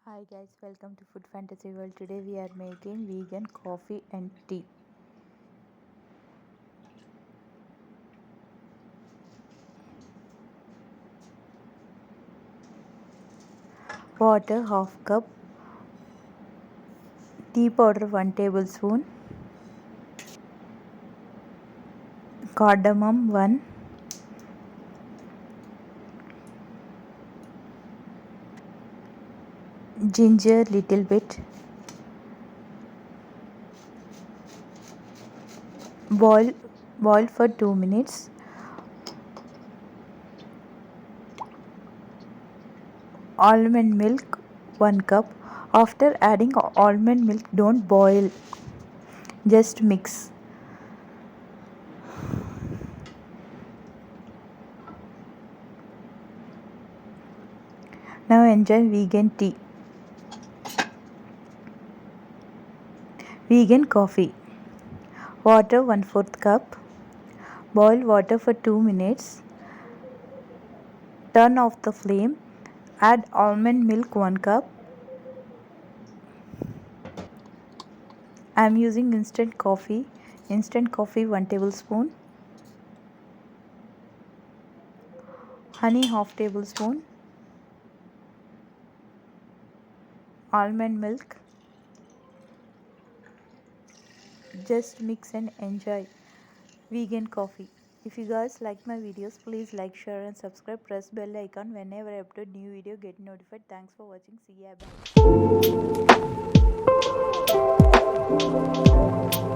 Hi guys, welcome to Food Fantasy World. Today we are making vegan coffee and tea. Water half cup, tea powder 1 tablespoon, cardamom 1, ginger little bit, boil for 2 minutes. Almond milk 1 cup. After adding almond milk, don't boil, just mix. Now enjoy vegan tea. Vegan coffee. Water 1/4 cup. Boil water for 2 minutes. Turn off the flame. Add almond milk 1 cup. I am using instant coffee. Instant coffee 1 tablespoon. Honey half tablespoon. Almond milk. Just mix and enjoy vegan coffee. If you guys like my videos, please like, share and subscribe. Press bell icon whenever I upload new video, get notified. Thanks for watching. See ya, bye.